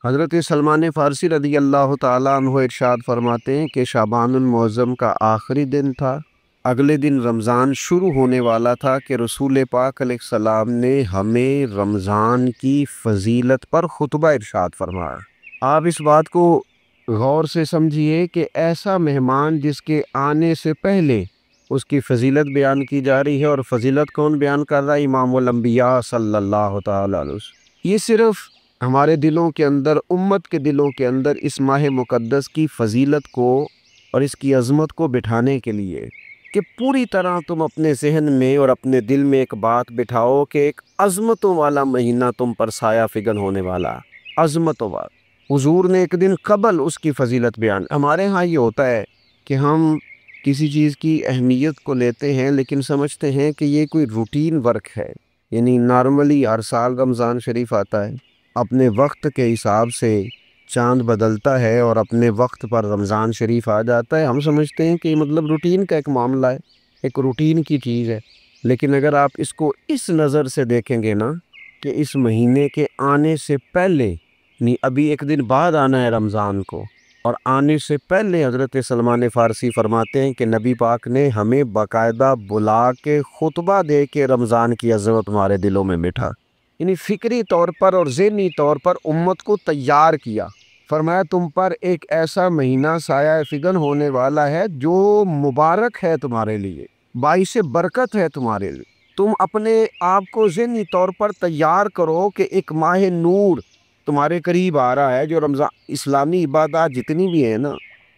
حضرت سلمان فارسی رضی اللہ تعالیٰ عنہ ارشاد فرماتے ہیں کہ شعبان المعظم کا آخری دن تھا، اگلے دن رمضان شروع ہونے والا تھا کہ رسول پاک علیہ السلام نے ہمیں رمضان کی فضیلت پر خطبہ ارشاد فرمایا۔ آپ اس بات کو غور سے سمجھیے کہ ایسا مہمان جس کے آنے سے پہلے اس کی فضیلت بیان کی جا رہی ہے، اور فضیلت کون بیان کر رہا ہے؟ امام الانبیاء صلی اللہ تعالیٰ علیہ وسلم۔ یہ صرف ہمارے دلوں کے اندر، امت کے دلوں کے اندر اس ماہ مقدس کی فضیلت کو اور اس کی عظمت کو بٹھانے کے لیے کہ پوری طرح تم اپنے ذہن میں اور اپنے دل میں ایک بات بٹھاؤ کہ ایک عظمتوں والا مہینہ تم پر سایہ فگن ہونے والا، عظمتوں والا۔ حضور نے ایک دن قبل اس کی فضیلت بیان۔ ہمارے ہاں یہ ہوتا ہے کہ ہم کسی چیز کی اہمیت کو لیتے ہیں لیکن سمجھتے ہیں کہ یہ کوئی روٹین ورک ہے، یعنی نارملی ہر سال رمضان شریف آتا ہے، اپنے وقت کے حساب سے چاند بدلتا ہے اور اپنے وقت پر رمضان شریف آ جاتا ہے۔ ہم سمجھتے ہیں کہ یہ مطلب روٹین کا ایک معاملہ ہے، ایک روٹین کی چیز ہے۔ لیکن اگر آپ اس کو اس نظر سے دیکھیں گے نا کہ اس مہینے کے آنے سے پہلے، نہیں ابھی ایک دن بعد آنا ہے رمضان کو، اور آنے سے پہلے حضرت سلمان فارسی فرماتے ہیں کہ نبی پاک نے ہمیں باقاعدہ بلا کے خطبہ دے کے رمضان کی عظمت ہمارے دلوں میں بٹھا، یعنی فکری طور پر اور ذہنی طور پر امت کو تیار کیا۔ فرمایا تم پر ایک ایسا مہینہ سایہ فگن ہونے والا ہے جو مبارک ہے تمہارے لیے، باعث برکت ہے تمہارے لیے۔ تم اپنے آپ کو ذہنی طور پر تیار کرو کہ ایک ماہ نور تمہارے قریب آ رہا ہے۔ جو رمضان، اسلامی عبادات جتنی بھی ہیں نا،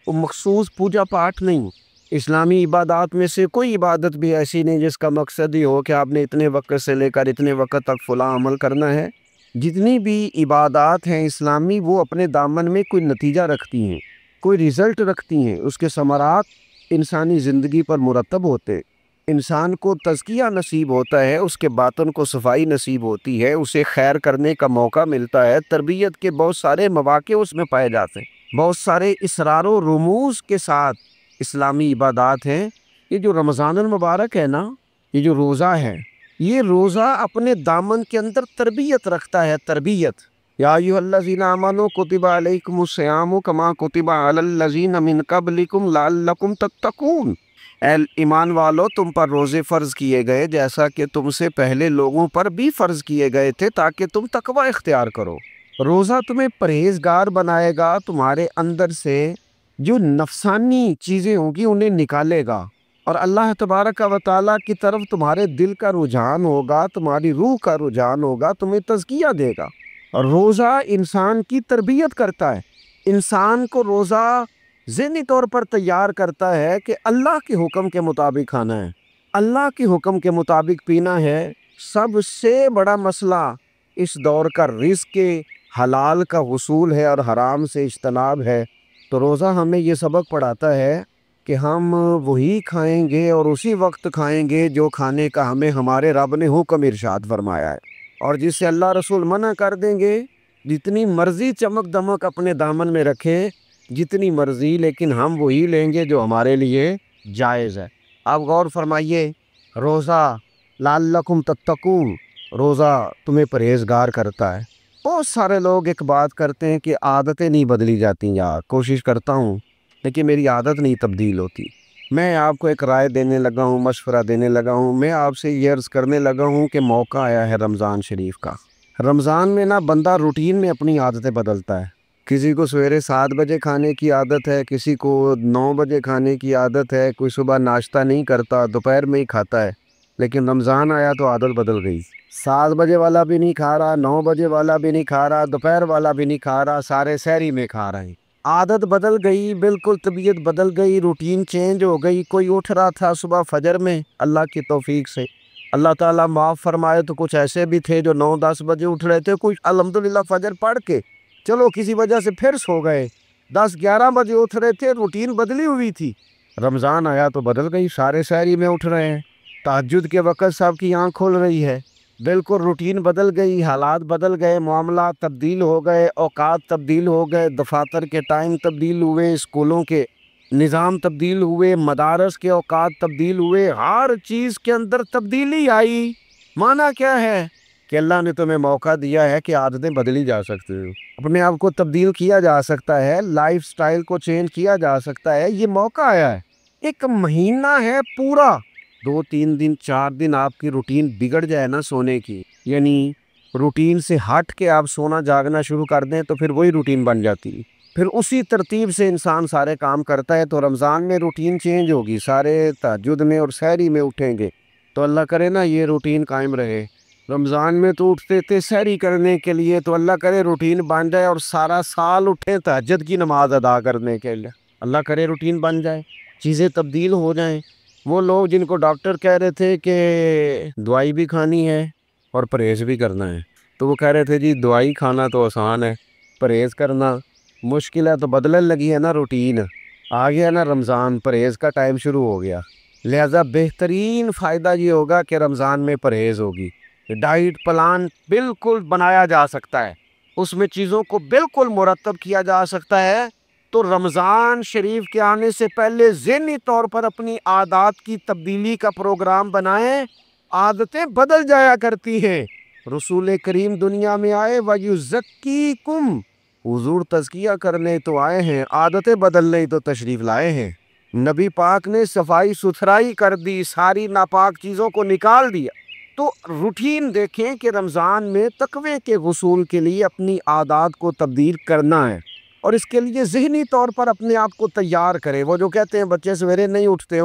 وہ مخصوص پوجا پاٹ نہیں۔ اسلامی عبادات میں سے کوئی عبادت بھی ایسی نہیں جس کا مقصد ہی ہو کہ آپ نے اتنے وقت سے لے کر اتنے وقت تک فلاں عمل کرنا ہے۔ جتنی بھی عبادات ہیں اسلامی، وہ اپنے دامن میں کوئی نتیجہ رکھتی ہیں، کوئی رزلٹ رکھتی ہیں، اس کے ثمرات انسانی زندگی پر مرتب ہوتے، انسان کو تزکیہ نصیب ہوتا ہے، اس کے باطن کو صفائی نصیب ہوتی ہے، اسے خیر کرنے کا موقع ملتا ہے، تربیت کے بہت سارے مواقع اس میں پائے جاتے ہیں، بہت سارے اسرار و رموز کے ساتھ اسلامی عبادات ہیں۔ یہ جو رمضان المبارک ہے نا، یہ جو روزہ ہے، یہ روزہ اپنے دامن کے اندر تربیت رکھتا ہے، تربیت۔ یا ایھا الذین آمنوا کتب علیکم الصیام کما کتب علی الذین من قبلکم لعلکم تتقون۔ اے ایمان والو، تم پر روزے فرض کیے گئے جیسا کہ تم سے پہلے لوگوں پر بھی فرض کیے گئے تھے تاکہ تم تقوی اختیار کرو۔ روزہ تمہیں پرہیزگار بنائے گا، تمہارے اندر سے جو نفسانی چیزیں ہوں گی انہیں نکالے گا، اور اللہ تبارک و تعالیٰ کی طرف تمہارے دل کا رجحان ہوگا، تمہاری روح کا رجحان ہوگا، تمہیں تزکیہ دے گا۔ اور روزہ انسان کی تربیت کرتا ہے، انسان کو روزہ ذہنی طور پر تیار کرتا ہے کہ اللہ کے حکم کے مطابق کھانا ہے، اللہ کے حکم کے مطابق پینا ہے۔ سب سے بڑا مسئلہ اس دور کا رزق کے حلال کا حصول ہے اور حرام سے اجتناب ہے۔ تو روزہ ہمیں یہ سبق پڑھاتا ہے کہ ہم وہی کھائیں گے اور اسی وقت کھائیں گے جو کھانے کا ہمیں ہمارے رب نے حکم ارشاد فرمایا ہے، اور جس سے اللہ رسول منع کر دیں گے جتنی مرضی چمک دمک اپنے دامن میں رکھیں، جتنی مرضی، لیکن ہم وہی لیں گے جو ہمارے لیے جائز ہے۔ آپ غور فرمائیے، روزہ لعلکم تتقون، روزہ تمہیں پرہیزگار کرتا ہے۔ بہت سارے لوگ ایک بات کرتے ہیں کہ عادتیں نہیں بدلی جاتی، یار کوشش کرتا ہوں لیکن میری عادت نہیں تبدیل ہوتی۔ میں آپ کو ایک رائے دینے لگا ہوں، مشورہ دینے لگا ہوں، میں آپ سے یہ عرض کرنے لگا ہوں کہ موقع آیا ہے رمضان شریف کا۔ رمضان میں نا بندہ روٹین میں اپنی عادتیں بدلتا ہے۔ کسی کو سویرے 7 بجے کھانے کی عادت ہے، کسی کو 9 بجے کھانے کی عادت ہے، کوئی صبح ناشتہ نہیں کرتا، دوپہر میں ہی کھاتا ہے۔ لیکن رمضان آیا تو عادت بدل گئی، 7 بجے والا بھی نہیں کھا رہا، 9 بجے والا بھی نہیں کھا رہا، دوپہر والا بھی نہیں کھا رہا، سارے سحری میں کھا رہے ہیں۔ عادت بدل گئی، بالکل طبیعت بدل گئی، روٹین چینج ہو گئی۔ کوئی اٹھ رہا تھا صبح فجر میں، اللہ کی توفیق سے اللہ تعالیٰ معاف فرمائے تو کچھ ایسے بھی تھے جو 9-10 بجے اٹھ رہے تھے، کچھ الحمدللہ فجر پڑھ کے چلو کسی وجہ سے پھر سو گئے، 10-11 بجے اٹھ رہے تھے، روٹین بدلی ہوئی تھی۔ رمضان آیا تو بدل گئی، سارے سحری میں اٹھ رہے ہیں، تہجد کے وقت سب کی آنکھ کھل رہی ہے، بالکل روٹین بدل گئی، حالات بدل گئے، معاملات تبدیل ہو گئے، اوقات تبدیل ہو گئے، دفاتر کے ٹائم تبدیل ہوئے، اسکولوں کے نظام تبدیل ہوئے، مدارس کے اوقات تبدیل ہوئے، ہر چیز کے اندر تبدیلی آئی۔ معنی کیا ہے کہ اللہ نے تمہیں موقع دیا ہے کہ عادتیں بدلی جا سکتی ہیں، اپنے آپ کو تبدیل کیا جا سکتا ہے، لائف سٹائل کو چینج کیا جا سکتا ہے، یہ موقع آیا ہے۔ ایک مہینہ ہے پورا، 2 3 دن 4 دن آپ کی روٹین بگڑ جائے نا سونے کی، یعنی روٹین سے ہٹ کے آپ سونا جاگنا شروع کر دیں تو پھر وہی روٹین بن جاتی ہے، پھر اسی ترتیب سے انسان سارے کام کرتا ہے۔ تو رمضان میں روٹین چینج ہوگی، سارے تہجد میں اور سحری میں اٹھیں گے، تو اللہ کرے نا یہ روٹین قائم رہے۔ رمضان میں تو اٹھتے تھے سحری کرنے کے لیے، تو اللہ کرے روٹین بن جائے اور سارا سال اٹھیں تہجد کی نماز ادا کرنے کے لیے، اللہ کرے روٹین بن جائے، چیزیں تبدیل ہو جائیں۔ وہ لوگ جن کو ڈاکٹر کہہ رہے تھے کہ دوائی بھی کھانی ہے اور پرہیز بھی کرنا ہے، تو وہ کہہ رہے تھے جی دوائی کھانا تو آسان ہے، پرہیز کرنا مشکل ہے، تو بدلنے لگی ہے نا روٹین، آ گیا نا رمضان، پرہیز کا ٹائم شروع ہو گیا، لہذا بہترین فائدہ یہ ہوگا کہ رمضان میں پرہیز ہوگی، ڈائٹ پلان بالکل بنایا جا سکتا ہے، اس میں چیزوں کو بالکل مرتب کیا جا سکتا ہے۔ تو رمضان شریف کے آنے سے پہلے ذہنی طور پر اپنی عادات کی تبدیلی کا پروگرام بنائیں، عادتیں بدل جایا کرتی ہیں۔ رسول کریم دنیا میں آئے وَيُزَكِّيكُمْ، حضور تزکیہ کرنے تو آئے ہیں، عادتیں بدلنے تو تشریف لائے ہیں۔ نبی پاک نے صفائی ستھرائی کر دی، ساری ناپاک چیزوں کو نکال دیا۔ تو روٹین دیکھیں کہ رمضان میں تقوی کے غصول کے لیے اپنی عادات کو تبدیل کرنا ہے، اور اس کے لیے ذہنی طور پر اپنے آپ کو تیار کریں۔ وہ جو کہتے ہیں بچے سویرے نہیں اٹھتے،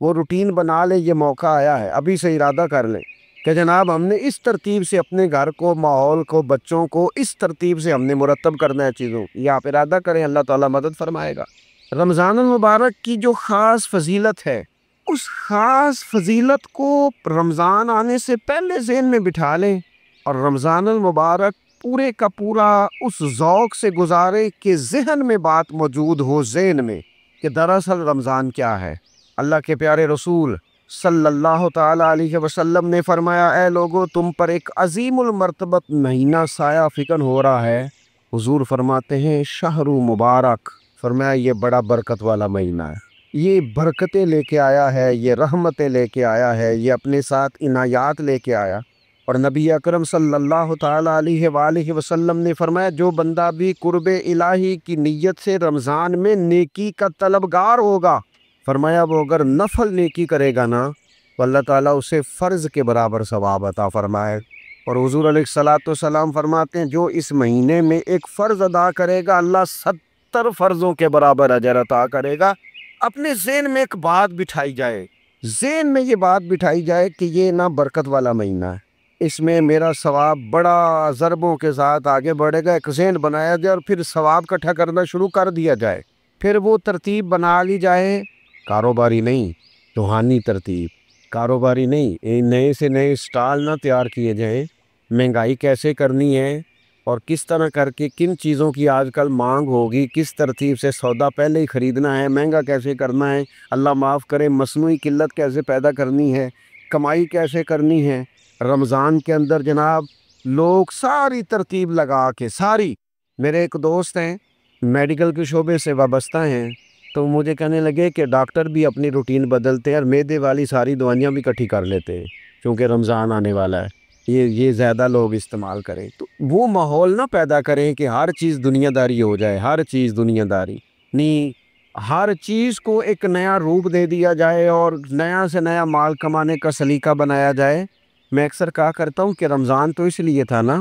وہ روٹین بنا لیں، یہ موقع آیا ہے، ابھی سے ارادہ کر لیں کہ جناب ہم نے اس ترتیب سے اپنے گھر کو، ماحول کو، بچوں کو اس ترتیب سے ہم نے مرتب کرنا ہے چیزوں، یہ آپ ارادہ کریں، اللہ تعالیٰ مدد فرمائے گا۔ رمضان المبارک کی جو خاص فضیلت ہے، اس خاص فضیلت کو رمضان آنے سے پہلے ذہن میں بٹھا لیں، اور رمضان المبارک پورے کا پورا اس ذوق سے گزارے کہ ذہن میں بات موجود ہو، ذہن میں، کہ دراصل رمضان کیا ہے۔ اللہ کے پیارے رسول صلی اللہ تعالی علیہ وسلم نے فرمایا، اے لوگو تم پر ایک عظیم المرتبت مہینہ سایہ فکن ہو رہا ہے۔ حضور فرماتے ہیں شہر مبارک، فرمایا یہ بڑا برکت والا مہینہ ہے، یہ برکتیں لے کے آیا ہے، یہ رحمتیں لے کے آیا ہے، یہ اپنے ساتھ عنایات لے کے آیا۔ اور نبی اکرم صلی اللہ تعالی علیہ وآلہ وسلم نے فرمایا جو بندہ بھی قرب الہی کی نیت سے رمضان میں نیکی کا طلبگار ہوگا، فرمایا وہ اگر نفل نیکی کرے گا نا تو اللہ تعالیٰ اسے فرض کے برابر ثواب عطا فرمائے۔ اور حضور علیہ السلام فرماتے ہیں جو اس مہینے میں ایک فرض ادا کرے گا اللہ 70 فرضوں کے برابر اجر عطا کرے گا۔ اپنے ذہن میں ایک بات بٹھائی جائے، ذہن میں یہ بات بٹھائی جائے کہ یہ نا برکت والا مہینہ ہے، اس میں میرا ثواب بڑا ضربوں کے ساتھ آگے بڑھے گا، ایک ذہن بنایا جائے اور پھر ثواب اکٹھا کرنا شروع کر دیا جائے، پھر وہ ترتیب بنا لی جائے، کاروباری نہیں، روحانی ترتیب، کاروباری نہیں، نئے سے نئے سٹال نہ تیار کیے جائیں، مہنگائی کیسے کرنی ہے اور کس طرح کر کے کن چیزوں کی آج کل مانگ ہوگی، کس ترتیب سے سودا پہلے ہی خریدنا ہے، مہنگا کیسے کرنا ہے، اللہ معاف کرے مصنوعی قلت کیسے پیدا کرنی ہے، کمائی کیسے کرنی ہے۔ رمضان کے اندر جناب لوگ ساری ترتیب لگا کے، ساری، میرے ایک دوست ہیں میڈیکل کے شعبے سے وابستہ ہیں، تو مجھے کہنے لگے کہ ڈاکٹر بھی اپنی روٹین بدلتے ہیں اور معدے والی ساری دوائیاں بھی اکٹھی کر لیتے ہیں کیونکہ رمضان آنے والا ہے، یہ زیادہ لوگ استعمال کریں، تو وہ ماحول نہ پیدا کریں کہ ہر چیز دنیا داری ہو جائے، ہر چیز دنیا داری نہیں، ہر چیز کو ایک نیا روپ دے دیا جائے اور نیا سے نیا مال کمانے کا سلیقہ بنایا جائے۔ میں اکثر کہا کرتا ہوں کہ رمضان تو اس لیے تھا نا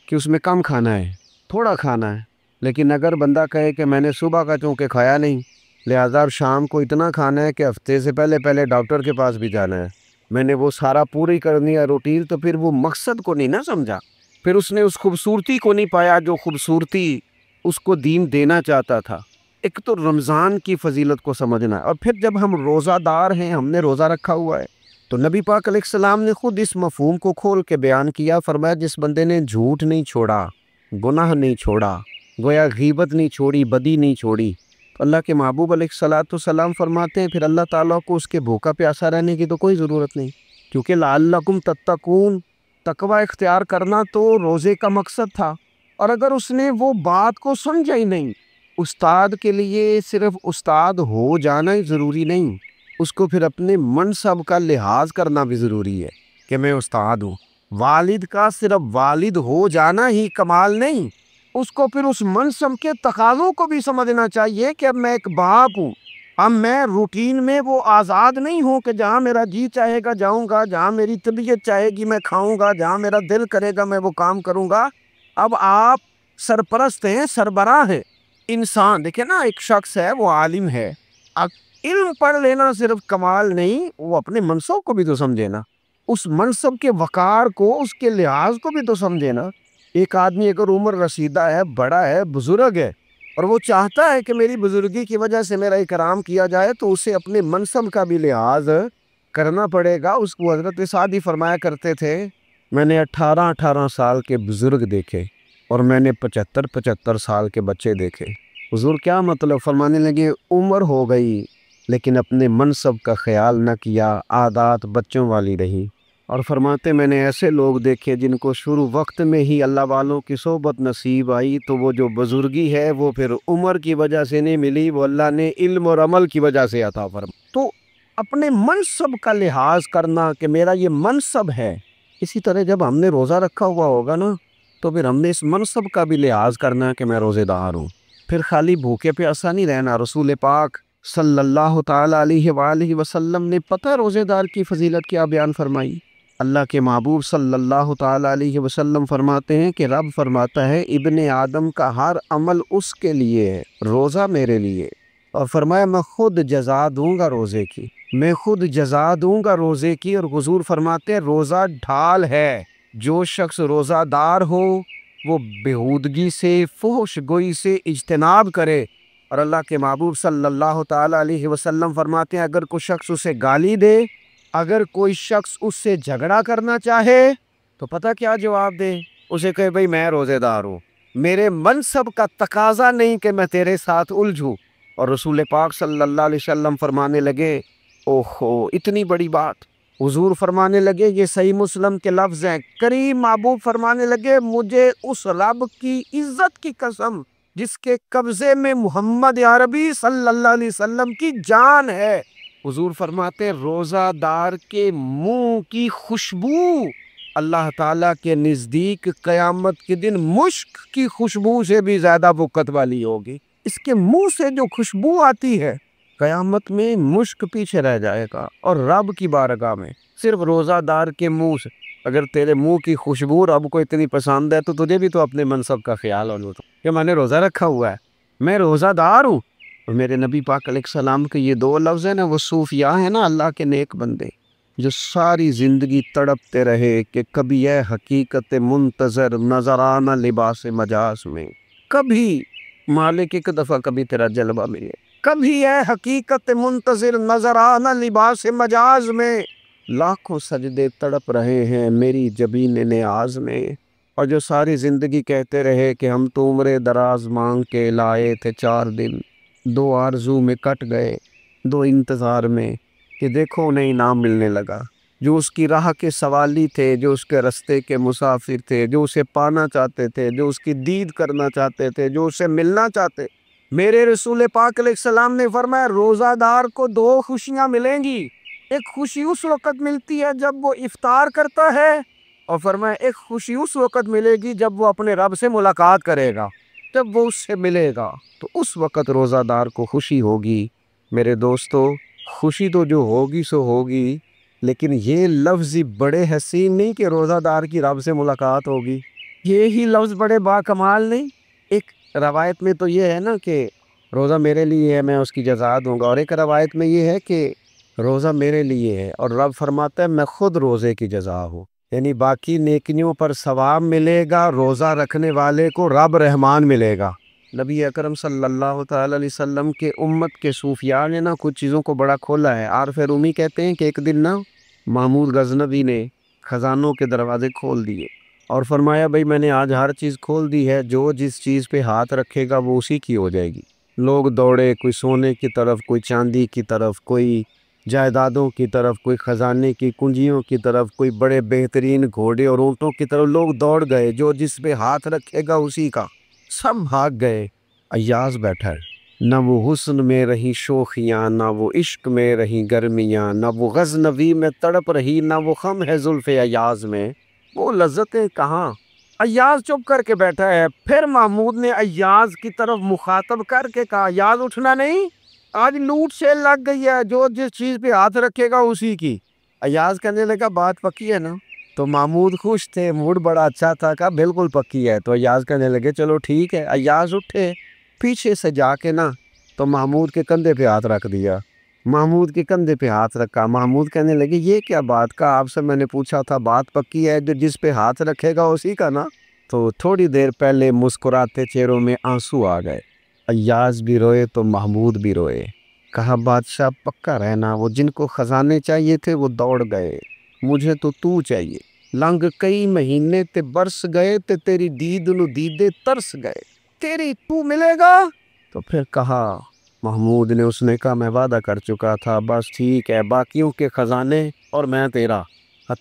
کہ اس میں کم کھانا ہے، تھوڑا کھانا ہے، لیکن اگر بندہ کہے کہ میں نے صبح کا چونکہ کھایا نہیں، لہذا شام کو اتنا کھانا ہے کہ ہفتے سے پہلے ڈاکٹر کے پاس بھی جانا ہے، میں نے وہ سارا پوری کرنی ہے روٹین، تو پھر وہ مقصد کو نہیں نہ سمجھا، پھر اس نے اس خوبصورتی کو نہیں پایا جو خوبصورتی اس کو دین دینا چاہتا تھا۔ ایک تو رمضان کی فضیلت کو سمجھنا ہے، اور پھر جب ہم روزہ دار ہیں، ہم نے روزہ رکھا ہوا ہے، تو نبی پاک علیہ السلام نے خود اس مفہوم کو کھول کے بیان کیا، فرمایا جس بندے نے جھوٹ نہیں چھوڑا، گناہ نہیں چھوڑا، گویا غیبت نہیں چھوڑی، بدی نہیں چھوڑی، تو اللہ کے محبوب علیہ السلام فرماتے ہیں پھر اللہ تعالیٰ کو اس کے بھوکا پیاسا رہنے کی تو کوئی ضرورت نہیں، کیونکہ لعلکم تتقون، تقوی اختیار کرنا تو روزے کا مقصد تھا۔ اور اگر اس نے وہ بات کو سمجھا ہی نہیں، استاد کے لیے صرف استاد ہو جانا ہی ضروری نہیں، اس کو پھر اپنے منصب کا لحاظ کرنا بھی ضروری ہے کہ میں استاد ہوں، والد کا صرف والد ہو جانا ہی کمال نہیں، اس کو پھر اس منصب کے تقاضوں کو بھی سمجھنا چاہیے کہ اب میں ایک باپ ہوں، اب میں روٹین میں وہ آزاد نہیں ہوں کہ جہاں میرا جی چاہے گا جاؤں گا، جہاں میری طبیعت چاہے گی میں کھاؤں گا، جہاں میرا دل کرے گا میں وہ کام کروں گا۔ اب آپ سرپرست ہیں، سربراہ ہیں۔ انسان دیکھیں نا، ایک شخص ہے وہ عالم ہے، اب علم پڑھ لینا صرف کمال نہیں، وہ اپنے منصب کو بھی تو سمجھے نا، اس منصب کے وقار کو، اس کے لحاظ کو بھی تو سمجھے نا۔ ایک آدمی اگر عمر رسیدہ ہے، بڑا ہے، بزرگ ہے، اور وہ چاہتا ہے کہ میری بزرگی کی وجہ سے میرا اکرام کیا جائے، تو اسے اپنے منصب کا بھی لحاظ کرنا پڑے گا۔ اس کو حضرت سعدی فرمایا کرتے تھے، میں نے 18 سال کے بزرگ دیکھے اور میں نے 75 سال کے بچے دیکھے۔ حضور کیا مطلب؟ فرمانے لگے عمر ہو گئی لیکن اپنے منصب کا خیال نہ کیا، عادات بچوں والی رہی۔ اور فرماتے میں نے ایسے لوگ دیکھے جن کو شروع وقت میں ہی اللہ والوں کی صحبت نصیب آئی، تو وہ جو بزرگی ہے وہ پھر عمر کی وجہ سے نہیں ملی، وہ اللہ نے علم اور عمل کی وجہ سے عطا فرمائی۔ تو اپنے منصب کا لحاظ کرنا کہ میرا یہ منصب ہے۔ اسی طرح جب ہم نے روزہ رکھا ہوا ہوگا نا، تو پھر ہم نے اس منصب کا بھی لحاظ کرنا کہ میں روزے دار ہوں۔ پھر خالی بھوکے پیاسا نہیں رہنا۔ رسول پاک صلی اللہ تعالی علیہ وآلہ وسلم نے پتہ روزے دار کی فضیلت کیا بیان فرمائی؟ اللہ کے محبوب صلی اللہ تعالی علیہ وسلم فرماتے ہیں کہ رب فرماتا ہے ابن آدم کا ہر عمل اس کے لیے ہے، روزہ میرے لیے۔ اور فرمایا میں خود جزا دوں گا روزے کی، میں خود جزا دوں گا روزے کی۔ اور حضور فرماتے ہیں روزہ ڈھال ہے، جو شخص روزہ دار ہو وہ بےہودگی سے، فحش گوئی سے اجتناب کرے۔ اور اللہ کے محبوب صلی اللہ تعالی علیہ وسلم فرماتے ہیں اگر کوئی شخص اسے گالی دے، اگر کوئی شخص اس سے جھگڑا کرنا چاہے، تو پتہ کیا جواب دے؟ اسے کہے بھئی میں روزے دار ہوں، میرے منصب کا تقاضا نہیں کہ میں تیرے ساتھ الجھوں۔ اور رسول پاک صلی اللہ علیہ وسلم فرمانے لگے اوہو اتنی بڑی بات۔ حضور فرمانے لگے، یہ صحیح مسلم کے لفظ ہیں، کریم محبوب فرمانے لگے مجھے اس رب کی عزت کی قسم جس کے قبضے میں محمد عربی صلی اللہ علیہ وسلم کی جان ہے۔ حضور فرماتے ہیں روزہ دار کے منہ کی خوشبو اللہ تعالیٰ کے نزدیک قیامت کے دن مشک کی خوشبو سے بھی زیادہ بکت والی ہوگی۔ اس کے منہ سے جو خوشبو آتی ہے قیامت میں مشک پیچھے رہ جائے گا، اور رب کی بارگاہ میں صرف روزہ دار کے منہ سے اگر تیرے منہ کی خوشبو رب کو اتنی پسند ہے تو تجھے بھی تو اپنے منصب کا خیال ہونا کہ میں نے روزہ رکھا ہوا ہے، میں روزہ دار ہوں۔ اور میرے نبی پاک علیہ السلام کے یہ دو لفظ ہیں نا، وہ صوفیاء ہیں نا، اللہ کے نیک بندے جو ساری زندگی تڑپتے رہے کہ کبھی ہے حقیقت منتظر نظرانہ لباس مجاز میں، کبھی مالک ایک دفعہ کبھی تیرا جلوہ ملے، کبھی ہے حقیقت منتظر نظرانہ لباس مجاز میں، لاکھوں سجدے تڑپ رہے ہیں میری جبین نیاز میں۔ اور جو ساری زندگی کہتے رہے کہ ہم تو عمر دراز مانگ کے لائے تھے 4 دن، 2 آرزو میں کٹ گئے، 2 انتظار میں، کہ دیکھو انہیں انعام ملنے لگا۔ جو اس کی راہ کے سوالی تھے، جو اس کے رستے کے مسافر تھے، جو اسے پانا چاہتے تھے، جو اس کی دید کرنا چاہتے تھے، جو اسے ملنا چاہتے، میرے رسول پاک علیہ السلام نے فرمایا روزہ دار کو 2 خوشیاں ملیں گی۔ ایک خوشی اس وقت ملتی ہے جب وہ افطار کرتا ہے، اور فرمایا ایک خوشی اس وقت ملے گی جب وہ اپنے رب سے ملاقات کرے گا، جب وہ اس سے ملے گا تو اس وقت روزہ دار کو خوشی ہوگی۔ میرے دوستو خوشی تو جو ہوگی سو ہوگی، لیکن یہ لفظ بڑے حسین نہیں کہ روزہ دار کی رب سے ملاقات ہوگی، یہی لفظ بڑے باکمال نہیں؟ ایک روایت میں تو یہ ہے نا کہ روزہ میرے لیے ہے میں اس کی جزا دوں گا، اور ایک روایت میں یہ ہے کہ روزہ میرے لیے ہے اور رب فرماتا ہے میں خود روزے کی جزا ہوں، یعنی باقی نیکیوں پر ثواب ملے گا، روزہ رکھنے والے کو رب رحمان ملے گا۔ نبی اکرم صلی اللہ تعالی علیہ وسلم کے امت کے صوفیاء نے نا کچھ چیزوں کو بڑا کھولا ہے۔ عارف رومی کہتے ہیں کہ ایک دن نا محمود غزنوی نے خزانوں کے دروازے کھول دیے اور فرمایا بھئی میں نے آج ہر چیز کھول دی ہے، جو جس چیز پہ ہاتھ رکھے گا وہ اسی کی ہو جائے گی۔ لوگ دوڑے، کوئی سونے کی طرف، کوئی چاندی کی طرف، کوئی جائیدادوں کی طرف، کوئی خزانے کی کنجیوں کی طرف، کوئی بڑے بہترین گھوڑے اور اونٹوں کی طرف، لوگ دوڑ گئے، جو جس پہ ہاتھ رکھے گا اسی کا۔ سب بھاگ گئے، ایاز بیٹھا ہے، نہ وہ حسن میں رہی شوخیاں، نہ وہ عشق میں رہی گرمیاں، نہ وہ غزنوی میں تڑپ رہی، نہ وہ خم ہے زلف ایاز میں۔ وہ لذتیں کہاں؟ ایاز چپ کر کے بیٹھا ہے۔ پھر محمود نے ایاز کی طرف مخاطب کر کے کہا ایاز اٹھنا نہیں، آج لوٹ سیل لگ گئی ہے، جو جس چیز پہ ہاتھ رکھے گا اسی کی۔ ایاز کہنے لگا بات پکی ہے نا؟ تو محمود خوش تھے، موڈ بڑا اچھا تھا، کہا بالکل پکی ہے۔ تو ایاز کہنے لگے چلو ٹھیک ہے۔ ایاز اٹھے، پیچھے سے جا کے نا تو محمود کے کندھے پہ ہاتھ رکھ دیا۔ محمود کے کندھے پہ ہاتھ رکھا۔ محمود کہنے لگے یہ کیا بات کا، آپ سے میں نے پوچھا تھا بات پکی ہے، جو جس پہ ہاتھ رکھے گا اسی کا نا؟ تو تھوڑی دیر پہلے مسکراتے چہروں میں آنسو آ گئے۔ ایاز بھی روئے تو محمود بھی روئے۔ کہا بادشاہ پکا رہنا، وہ جن کو خزانے چاہیے تھے وہ دوڑ گئے، مجھے تو چاہیے۔ لنگ کئی مہینے تے برس گئے تے تیری دید نو دیدے ترس گئے، تیری تو ملے گا؟ تو پھر کہا محمود نے، اس نے کہا میں وعدہ کر چکا تھا، بس ٹھیک ہے، باقیوں کے خزانے اور میں تیرا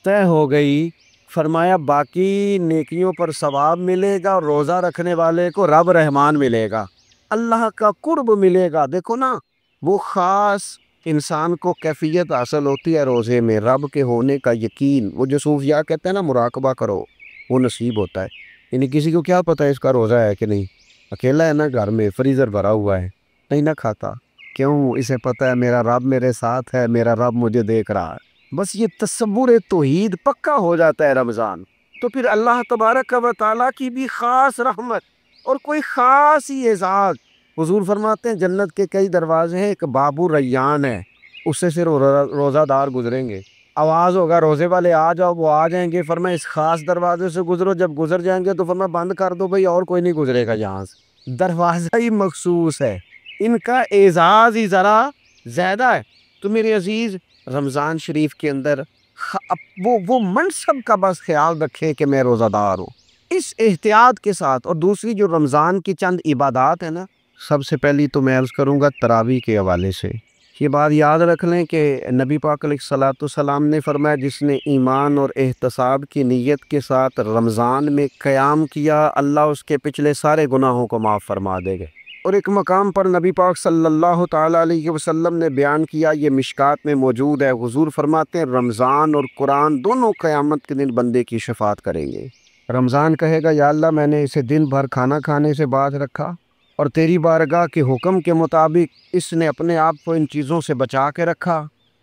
طے ہو گئی۔ فرمایا باقی نیکیوں پر ثواب ملے گا، اور روزہ رکھنے والے کو رب رحمان ملے گا، اللہ کا قرب ملے گا۔ دیکھو نا، وہ خاص انسان کو کیفیت حاصل ہوتی ہے روزے میں، رب کے ہونے کا یقین۔ وہ جو صوفیاء کہتے ہیں نا مراقبہ کرو، وہ نصیب ہوتا ہے۔ یعنی کسی کو کیا پتہ ہے اس کا روزہ ہے کہ نہیں، اکیلا ہے نا گھر میں، فریزر بھرا ہوا ہے، نہیں نہ کھاتا، کیوں؟ اسے پتہ ہے میرا رب میرے ساتھ ہے، میرا رب مجھے دیکھ رہا ہے۔ بس یہ تصور توحید پکا ہو جاتا ہے رمضان، تو پھر اللہ تبارک و تعالیٰ کی بھی خاص رحمت اور کوئی خاص ہی اعزاز۔ حضور فرماتے ہیں جنت کے کئی دروازے ہیں، ایک باب ریان ہے، اس سے صرف روزہ دار گزریں گے۔ آواز ہوگا روزے والے آ جاؤ، وہ آ جائیں گے، فرمایا اس خاص دروازے سے گزرو، جب گزر جائیں گے تو فرمایا بند کر دو بھئی، اور کوئی نہیں گزرے گا یہاں سے۔ دروازہ ہی مخصوص ہے، ان کا اعزاز ہی ذرا زیادہ ہے۔ تو میرے عزیز، رمضان شریف کے اندر وہ منصب کا بس خیال رکھیں کہ میں روزہ دار ہوں، اس احتیاط کے ساتھ۔ اور دوسری جو رمضان کی چند عبادات ہیں نا، سب سے پہلی تو میں عرض کروں گا تراویح کے حوالے سے۔ یہ بات یاد رکھ لیں کہ نبی پاک علیہ الصلوۃ والسلام نے فرمایا جس نے ایمان اور احتساب کی نیت کے ساتھ رمضان میں قیام کیا، اللہ اس کے پچھلے سارے گناہوں کو معاف فرما دے گا۔ اور ایک مقام پر نبی پاک صلی اللہ تعالیٰ علیہ وسلم نے بیان کیا، یہ مشکات میں موجود ہے، حضور فرماتے ہیں رمضان اور قرآن دونوں قیامت کے دن بندے کی شفاعت کریں گے۔ رمضان کہے گا یا اللہ میں نے اسے دن بھر کھانا کھانے سے باز رکھا، اور تیری بارگاہ کے حکم کے مطابق اس نے اپنے آپ کو ان چیزوں سے بچا کے رکھا۔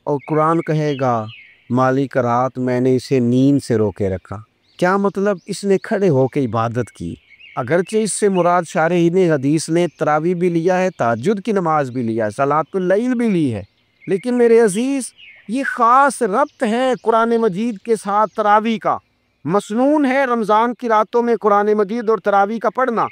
اور قرآن کہے گا مالک رات میں نے اسے نیند سے روکے رکھا۔ کیا مطلب؟ اس نے کھڑے ہو کے عبادت کی۔ اگرچہ اس سے مراد شارحین حدیث نے تراویح بھی لیا ہے، تہجد کی نماز بھی لیا ہے، صلاۃ اللیل بھی لی ہے، لیکن میرے عزیز یہ خاص ربط ہے قرآن مجید کے ساتھ تراویح کا۔ مسنون ہے رمضان کی راتوں میں قرآن مجید اور تراویح کا پڑھنا۔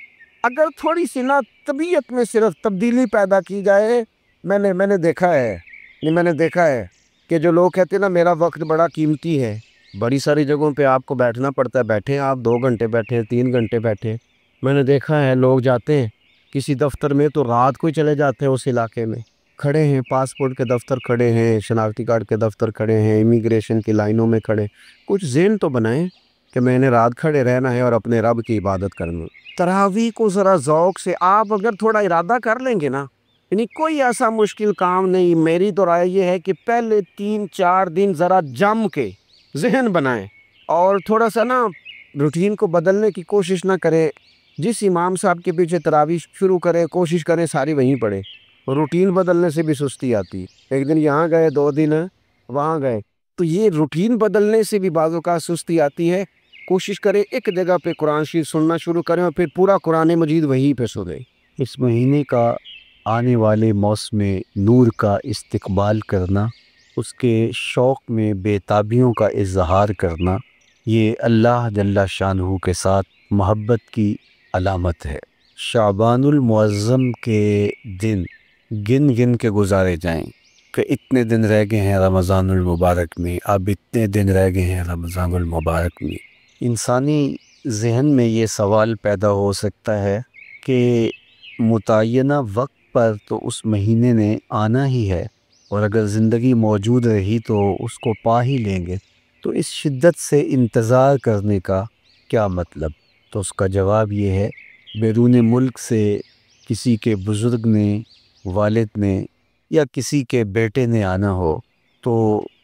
اگر تھوڑی سی نا طبیعت میں صرف تبدیلی پیدا کی جائے، میں نے دیکھا ہے کہ جو لوگ کہتے ہیں نا میرا وقت بڑا قیمتی ہے، بڑی ساری جگہوں پہ آپ کو بیٹھنا پڑتا ہے، بیٹھیں آپ 2 گھنٹے بیٹھیں، 3 گھنٹے بیٹھیں۔ میں نے دیکھا ہے لوگ جاتے ہیں کسی دفتر میں تو رات کو ہی چلے جاتے ہیں، اس علاقے میں کھڑے ہیں، پاسپورٹ کے دفتر کھڑے ہیں، شناختی کارڈ کے دفتر کھڑے ہیں، امیگریشن کی لائنوں میں کھڑے۔ کچھ ذہن تو بنائیں کہ میں نے رات کھڑے رہنا ہے اور اپنے رب کی عبادت کرنا۔ تراویح کو ذرا ذوق سے آپ اگر تھوڑا ارادہ کر لیں گے نا، یعنی کوئی ایسا مشکل کام نہیں۔ میری تو رائے یہ ہے کہ پہلے 3-4 دن ذرا جم کے ذہن بنائیں، اور تھوڑا سا نا روٹین کو بدلنے کی کوشش نہ کریں۔ جس امام صاحب کے پیچھے تراویح شروع کرے، کوشش کریں ساری وہیں پڑھیں۔ روٹین بدلنے سے بھی سستی آتی ہے، ایک دن یہاں گئے، 2 دن وہاں گئے، تو یہ روٹین بدلنے سے بھی بعض اوقات سستی آتی ہے۔ کوشش کریں ایک جگہ پہ قرآن شریف سننا شروع کریں اور پھر پورا قرآن مجید وہیں پہ سنیں۔ اس مہینے کا آنے والے موسم نور کا استقبال کرنا، اس کے شوق میں بے تابیوں کا اظہار کرنا، یہ اللہ جل شانہ کے ساتھ محبت کی علامت ہے۔ شعبان المعظم کے دن گن گن کے گزارے جائیں کہ اتنے دن رہ گئے ہیں رمضان المبارک میں، اب اتنے دن رہ گئے ہیں رمضان المبارک میں۔ انسانی ذہن میں یہ سوال پیدا ہو سکتا ہے کہ متعینہ وقت پر تو اس مہینے نے آنا ہی ہے، اور اگر زندگی موجود رہی تو اس کو پا ہی لیں گے، تو اس شدت سے انتظار کرنے کا کیا مطلب؟ تو اس کا جواب یہ ہے، بیرون ملک سے کسی کے بزرگ نے، والد نے یا کسی کے بیٹے نے آنا ہو تو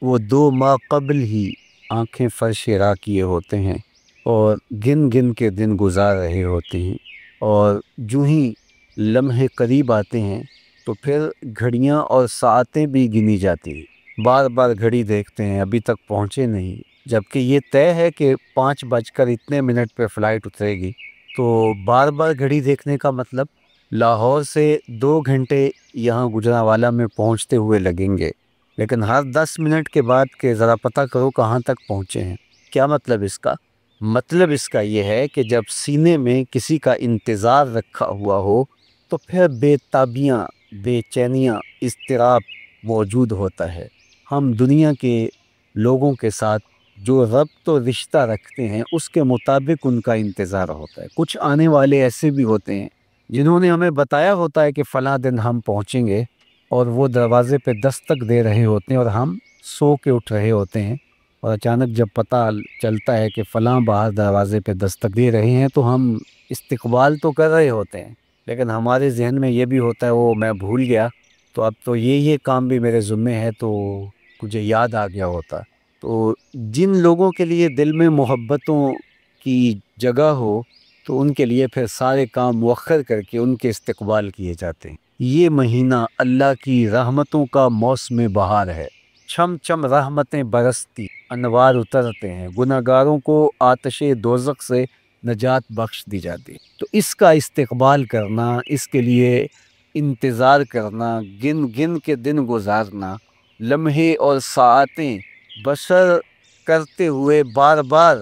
وہ 2 ماہ قبل ہی آنکھیں فرش راہ کیے ہوتے ہیں اور گن گن کے دن گزار رہے ہوتے ہیں، اور جو ہی لمحے قریب آتے ہیں تو پھر گھڑیاں اور ساعتیں بھی گنی جاتی ہیں۔ بار بار گھڑی دیکھتے ہیں، ابھی تک پہنچے نہیں، جبکہ یہ طے ہے کہ 5:02 پہ فلائٹ اترے گی۔ تو بار بار گھڑی دیکھنے کا مطلب لاہور سے 2 گھنٹے یہاں گجرانوالہ میں پہنچتے ہوئے لگیں گے، لیکن ہر 10 منٹ کے بعد کہ ذرا پتہ کرو کہاں تک پہنچے ہیں۔ کیا مطلب اس کا؟ مطلب اس کا یہ ہے کہ جب سینے میں کسی کا انتظار رکھا ہوا ہو تو پھر بے تابیاں، بے چینیاں، اضطراب موجود ہوتا ہے۔ ہم دنیا کے لوگوں کے ساتھ جو ربط و رشتہ رکھتے ہیں اس کے مطابق ان کا انتظار ہوتا ہے۔ کچھ آنے والے ایسے بھی ہوتے ہیں جنہوں نے ہمیں بتایا ہوتا ہے کہ فلاں دن ہم پہنچیں گے، اور وہ دروازے پہ دستک دے رہے ہوتے ہیں اور ہم سو کے اٹھ رہے ہوتے ہیں، اور اچانک جب پتہ چلتا ہے کہ فلاں باہر دروازے پہ دستک دے رہے ہیں تو ہم استقبال تو کر رہے ہوتے ہیں، لیکن ہمارے ذہن میں یہ بھی ہوتا ہے وہ میں بھول گیا، تو اب تو یہ کام بھی میرے ذمے ہے، تو مجھے یاد آ گیا ہوتا۔ تو جن لوگوں کے لیے دل میں محبتوں کی جگہ ہو تو ان کے لیے پھر سارے کام مؤخر کر کے ان کے استقبال کیے جاتے ہیں۔ یہ مہینہ اللہ کی رحمتوں کا موسم بہار ہے، چھم چھم رحمتیں برستی، انوار اترتے ہیں، گناہگاروں کو آتش دوزخ سے نجات بخش دی جاتی ہے۔ تو اس کا استقبال کرنا، اس کے لیے انتظار کرنا، گن گن کے دن گزارنا، لمحے اور ساعتیں بسر کرتے ہوئے بار بار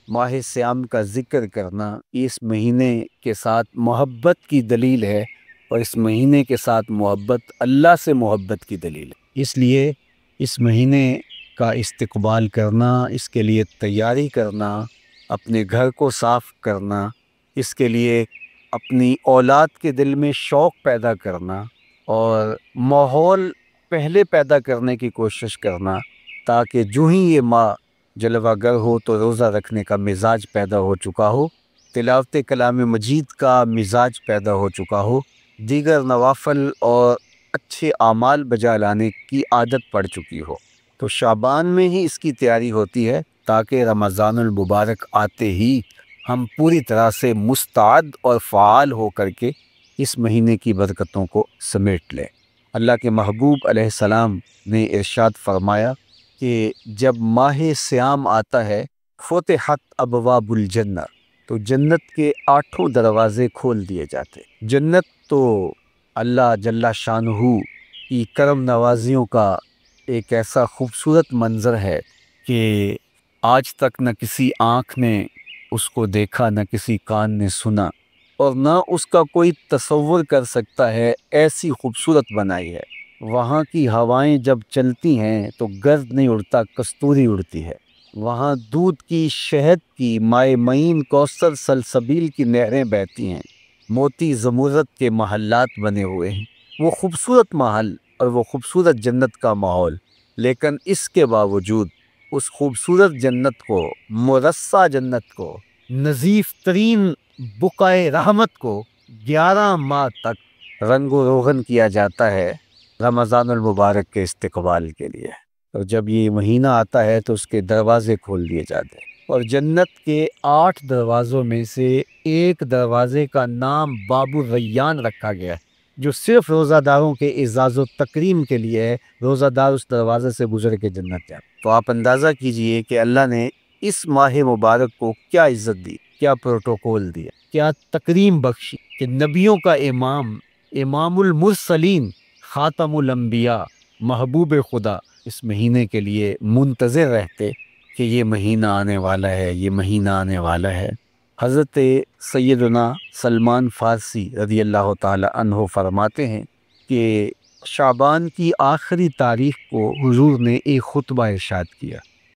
ماہ سیام کا ذکر کرنا، اس مہینے کے ساتھ محبت کی دلیل ہے، اور اس مہینے کے ساتھ محبت اللہ سے محبت کی دلیل ہے۔ اس لیے اس مہینے کا استقبال کرنا، اس کے لیے تیاری کرنا، اپنے گھر کو صاف کرنا، اس کے لیے اپنی اولاد کے دل میں شوق پیدا کرنا اور ماحول پہلے پیدا کرنے کی کوشش کرنا، تاکہ جو ہی یہ ماہ جلوہ گر ہو تو روزہ رکھنے کا مزاج پیدا ہو چکا ہو، تلاوت کلام مجید کا مزاج پیدا ہو چکا ہو، دیگر نوافل اور اچھے اعمال بجا لانے کی عادت پڑ چکی ہو۔ تو شعبان میں ہی اس کی تیاری ہوتی ہے تاکہ رمضان المبارک آتے ہی ہم پوری طرح سے مستعد اور فعال ہو کر کے اس مہینے کی برکتوں کو سمیٹ لیں۔ اللہ کے محبوب علیہ السلام نے ارشاد فرمایا کہ جب ماہ سیام آتا ہے فتحت ابواب الجنہ، تو جنت کے 8 دروازے کھول دیے جاتے۔ جنت تو اللہ جل شانہ کی کرم نوازیوں کا ایک ایسا خوبصورت منظر ہے کہ آج تک نہ کسی آنکھ نے اس کو دیکھا، نہ کسی کان نے سنا، اور نہ اس کا کوئی تصور کر سکتا ہے، ایسی خوبصورت بنائی ہے۔ وہاں کی ہوائیں جب چلتی ہیں تو گرد نہیں اڑتا، کستوری اڑتی ہے۔ وہاں دودھ کی، شہد کی، مائے معین، کوثر، سلسبیل کی نہریں بہتی ہیں، موتی زمرد کے محلات بنے ہوئے ہیں۔ وہ خوبصورت محل اور وہ خوبصورت جنت کا ماحول، لیکن اس کے باوجود اس خوبصورت جنت کو، مرصع جنت کو، نظیف ترین بقعۂ رحمت کو 11 ماہ تک رنگ و روغن کیا جاتا ہے رمضان المبارک کے استقبال کے لیے۔ اور جب یہ مہینہ آتا ہے تو اس کے دروازے کھول دیے جاتے ہیں، اور جنت کے 8 دروازوں میں سے ایک دروازے کا نام باب الریان رکھا گیا ہے، جو صرف روزہ داروں کے اعزاز و تکریم کے لیے ہے۔ روزہ دار اس دروازے سے گزر کے جنت جائے۔ تو آپ اندازہ کیجئے کہ اللہ نے اس ماہ مبارک کو کیا عزت دی، کیا پروٹوکول دیا، کیا تکریم بخشی، کہ نبیوں کا امام، امام المرسلین، خاتم الانبیاء، محبوب خدا اس مہینے کے لیے منتظر رہتے کہ یہ مہینہ آنے والا ہے، یہ مہینہ آنے والا ہے۔ حضرت سیدنا سلمان فارسی رضی اللہ تعالی عنہ فرماتے ہیں کہ شعبان کی آخری تاریخ کو حضور نے ایک خطبہ ارشاد کیا۔